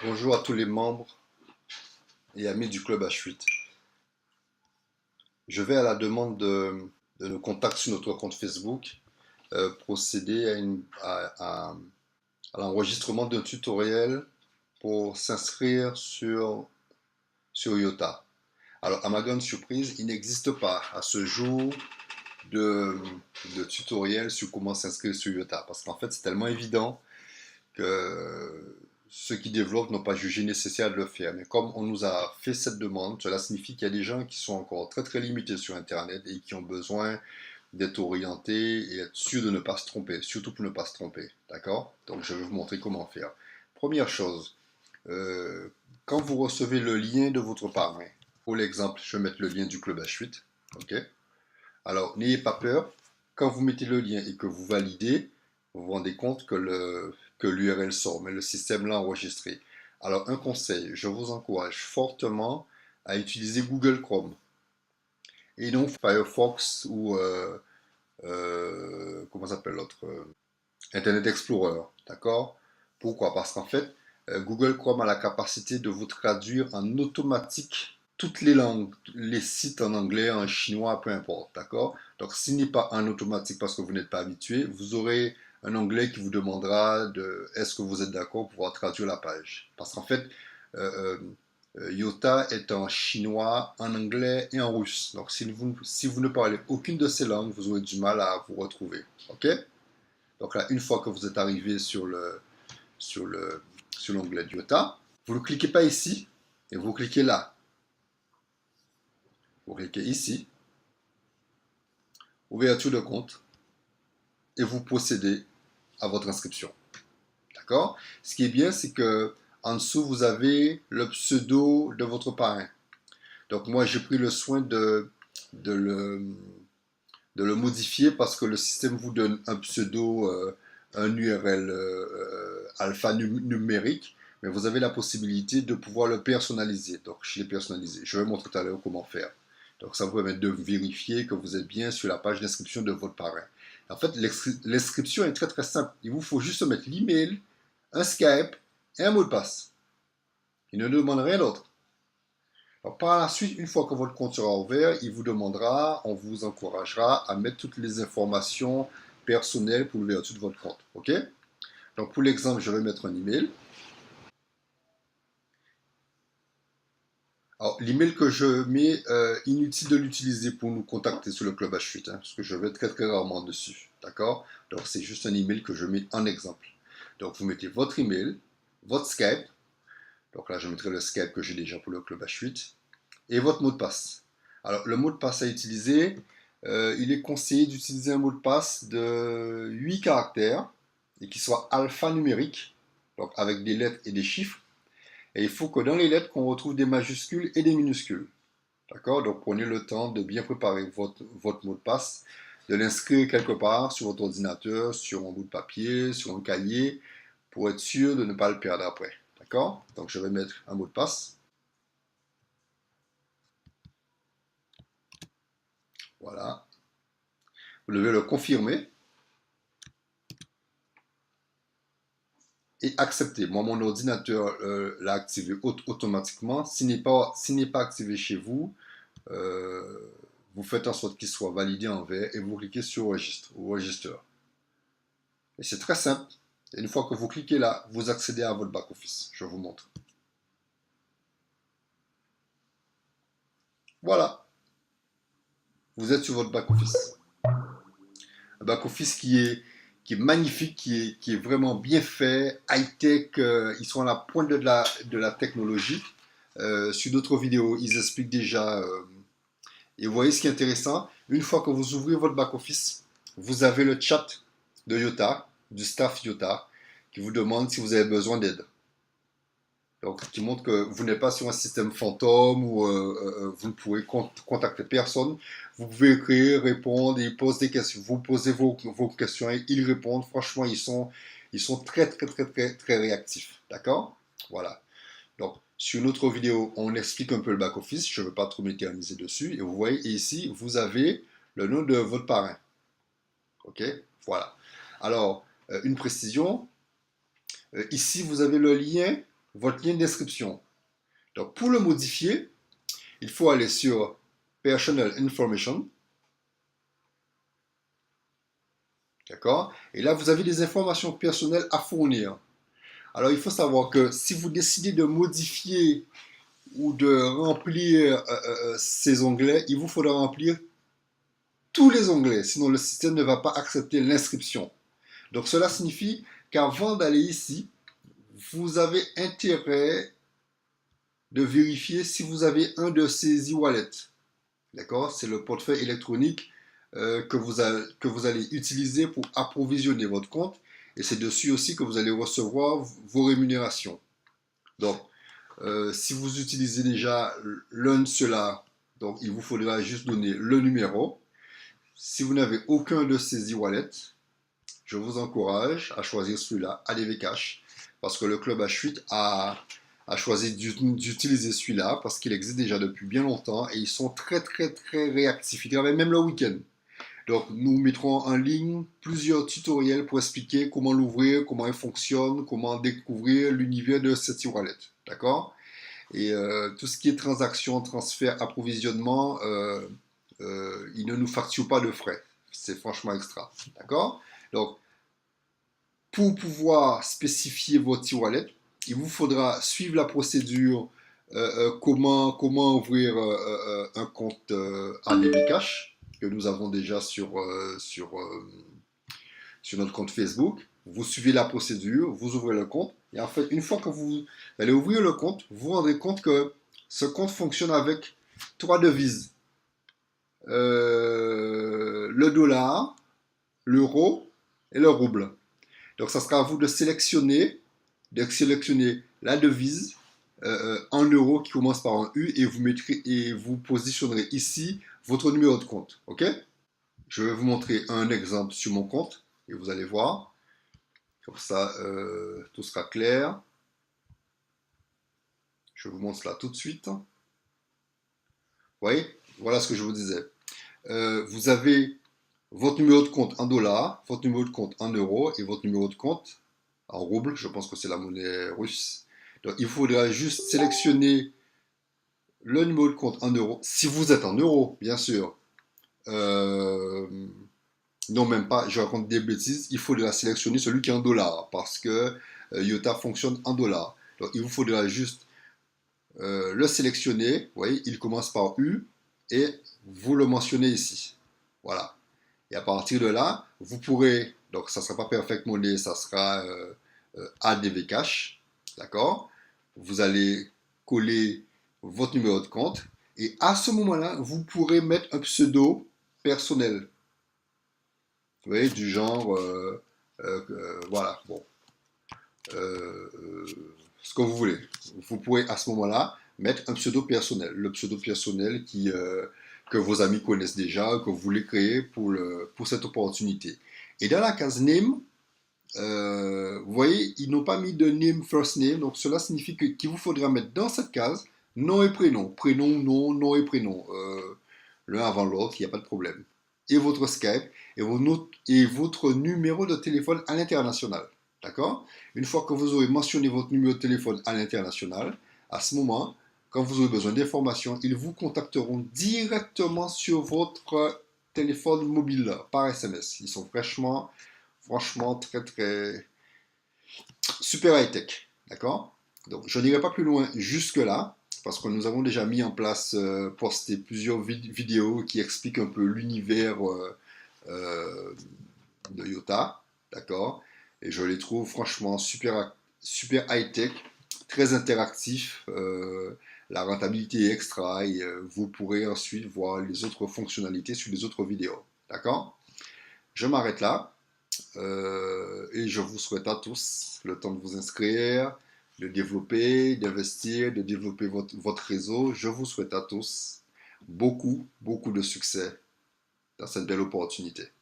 Bonjour à tous les membres et amis du club H8. Je vais à la demande de nos contacts sur notre compte Facebook procéder à l'enregistrement d'un tutoriel pour s'inscrire sur IOTA. Alors, à ma grande surprise, il n'existe pas à ce jour de tutoriel sur comment s'inscrire sur IOTA parce qu'en fait, c'est tellement évident que ceux qui développent n'ont pas jugé nécessaire de le faire. Mais comme on nous a fait cette demande, cela signifie qu'il y a des gens qui sont encore très très limités sur Internet et qui ont besoin d'être orientés et être sûrs de ne pas se tromper, surtout pour ne pas se tromper. D'accord? Donc je vais vous montrer comment faire. Première chose, quand vous recevez le lien de votre parrain, pour l'exemple, je vais mettre le lien du club H8. Ok? Alors n'ayez pas peur, quand vous mettez le lien et que vous validez, vous vous rendez compte que l'URL sort, mais le système l'a enregistré. Alors un conseil, je vous encourage fortement à utiliser Google Chrome et non Firefox ou comment s'appelle l'autre Internet Explorer, d'accord? Pourquoi? Parce qu'en fait, Google Chrome a la capacité de vous traduire en automatique toutes les langues, les sites en anglais, en chinois, peu importe, d'accord? Donc, s'il n'est pas en automatique parce que vous n'êtes pas habitué, vous aurez un onglet qui vous demandera de est-ce que vous êtes d'accord pour pouvoir traduire la page. Parce qu'en fait, euh, Yota est en chinois, en anglais et en russe. Donc, si vous ne parlez aucune de ces langues, vous aurez du mal à vous retrouver, ok? Donc là, une fois que vous êtes arrivé sur le, sur l'onglet Diota, vous ne cliquez pas ici et vous cliquez là. Vous cliquez ici, ouverture de compte, et vous procédez à votre inscription. D'accord? Ce qui est bien, c'est que en dessous, vous avez le pseudo de votre parrain. Donc moi, j'ai pris le soin de le, de le modifier parce que le système vous donne un pseudo, un URL alphanumérique, mais vous avez la possibilité de pouvoir le personnaliser. Donc, je l'ai personnalisé. Je vais montrer tout à l'heure comment faire. Donc, ça vous permet de vérifier que vous êtes bien sur la page d'inscription de votre parrain. En fait, l'inscription est très très simple. Il vous faut juste mettre l'email, un Skype et un mot de passe. Il ne demande rien d'autre. Alors, par la suite, une fois que votre compte sera ouvert, il vous demandera, on vous encouragera à mettre toutes les informations personnelles pour l'ouverture de votre compte. OK? Donc, pour l'exemple, je vais mettre un email. Alors, l'email que je mets, inutile de l'utiliser pour nous contacter sur le club H8, hein, parce que je vais très très rarement dessus. D'accord? Donc, c'est juste un email que je mets en exemple. Donc, vous mettez votre email, votre Skype. Donc là, je mettrai le Skype que j'ai déjà pour le club H8. Et votre mot de passe. Alors, le mot de passe à utiliser, il est conseillé d'utiliser un mot de passe de 8 caractères et qui soit alphanumérique, donc avec des lettres et des chiffres. Et il faut que dans les lettres, qu'on retrouve des majuscules et des minuscules. D'accord? Donc, prenez le temps de bien préparer votre mot de passe, de l'inscrire quelque part sur votre ordinateur, sur un bout de papier, sur un cahier, pour être sûr de ne pas le perdre après. D'accord? Donc, je vais mettre un mot de passe. Voilà. Vous devez le confirmer et accepter. Moi, mon ordinateur l'a activé automatiquement. S'il n'est pas activé chez vous, euh, vous faites en sorte qu'il soit validé en vert et vous cliquez sur Registre ou Register. Et c'est très simple. Et une fois que vous cliquez là, vous accédez à votre back-office. Je vous montre. Voilà, vous êtes sur votre back-office. Un back-office qui est magnifique, qui est vraiment bien fait, high-tech. Ils sont à la pointe de la technologie. Sur d'autres vidéos, ils expliquent déjà. Et vous voyez ce qui est intéressant, une fois que vous ouvrez votre back-office, vous avez le chat de Yota, du staff Yota, qui vous demande si vous avez besoin d'aide. Donc, qui montre que vous n'êtes pas sur un système fantôme où vous ne pourrez contacter personne. Vous pouvez écrire, répondre, ils posent des questions. Vous posez vos questions et ils répondent. Franchement, ils sont très, très, très, très, très réactifs. D'accord? Voilà. Donc, sur une autre vidéo, on explique un peu le back-office. Je ne veux pas trop m'éterniser dessus. Et vous voyez ici, vous avez le nom de votre parrain. OK? Voilà. Alors, une précision. Ici, vous avez le lien votre lien d'inscription. Donc, pour le modifier, il faut aller sur Personal Information. D'accord? Et là, vous avez des informations personnelles à fournir. Alors, il faut savoir que si vous décidez de modifier ou de remplir ces onglets, il vous faudra remplir tous les onglets, sinon le système ne va pas accepter l'inscription. Donc, cela signifie qu'avant d'aller ici, vous avez intérêt de vérifier si vous avez un de ces e-wallets. D'accord? C'est le portefeuille électronique que vous allez utiliser pour approvisionner votre compte. Et c'est dessus aussi que vous allez recevoir vos rémunérations. Donc, si vous utilisez déjà l'un de ceux-là, donc il vous faudra juste donner le numéro. Si vous n'avez aucun de ces e-wallets, je vous encourage à choisir celui-là, ADV Cash, parce que le club H8 a choisi d'utiliser celui-là parce qu'il existe déjà depuis bien longtemps et ils sont très très très réactifs. Ils travaillent même le week-end. Donc nous mettrons en ligne plusieurs tutoriels pour expliquer comment l'ouvrir, comment il fonctionne, comment découvrir l'univers de cette e-wallet. D'accord? Et tout ce qui est transaction, transfert, approvisionnement, il ne nous facture pas de frais. C'est franchement extra. D'accord? Donc, pour pouvoir spécifier votre e-wallet, il vous faudra suivre la procédure comment ouvrir un compte ADV Cash que nous avons déjà sur notre compte Facebook. Vous suivez la procédure, vous ouvrez le compte. Et en fait, une fois que vous allez ouvrir le compte, vous vous rendrez compte que ce compte fonctionne avec trois devises. Le dollar, l'euro et le rouble. Donc, ça sera à vous de sélectionner la devise en euros qui commence par un U et vous positionnerez ici votre numéro de compte. Ok? Je vais vous montrer un exemple sur mon compte et vous allez voir. Comme ça, tout sera clair. Je vous montre cela tout de suite. Vous voyez? Voilà ce que je vous disais. Vous avez votre numéro de compte en dollars, votre numéro de compte en euros et votre numéro de compte en rouble. Je pense que c'est la monnaie russe. Donc, il faudra juste sélectionner le numéro de compte en euros. Si vous êtes en euros, bien sûr. Non, même pas, je raconte des bêtises. Il faudra sélectionner celui qui est en dollars parce que IOTA fonctionne en dollars. Donc, il vous faudra juste le sélectionner. Vous voyez, il commence par U et vous le mentionnez ici. Voilà. Et à partir de là, vous pourrez, donc ça ne sera pas Perfect Money, ça sera ADV Cash. D'accord? Vous allez coller votre numéro de compte et à ce moment-là, vous pourrez mettre un pseudo personnel. Vous voyez, du genre, voilà, bon, ce que vous voulez. Vous pourrez à ce moment-là mettre un pseudo personnel, le pseudo personnel que vos amis connaissent déjà, que vous voulez créer pour cette opportunité. Et dans la case name, vous voyez, ils n'ont pas mis de name first name, donc cela signifie qu'il vous faudra mettre dans cette case nom et prénom, prénom, nom et prénom, l'un avant l'autre, il n'y a pas de problème. Et votre Skype et votre numéro de téléphone à l'international. D'accord? Une fois que vous aurez mentionné votre numéro de téléphone à l'international, à ce moment, quand vous aurez besoin d'informations, ils vous contacteront directement sur votre téléphone mobile par SMS. Ils sont franchement très très super high-tech. D'accord? Donc je n'irai pas plus loin jusque-là parce que nous avons déjà mis en place, posté plusieurs vidéos qui expliquent un peu l'univers de IOTA. D'accord? Et je les trouve franchement super high-tech, très interactifs. La rentabilité est extra et vous pourrez ensuite voir les autres fonctionnalités sur les autres vidéos. D'accord? Je m'arrête là. Et je vous souhaite à tous le temps de vous inscrire, de développer, d'investir, de développer votre réseau. Je vous souhaite à tous beaucoup de succès dans cette belle opportunité.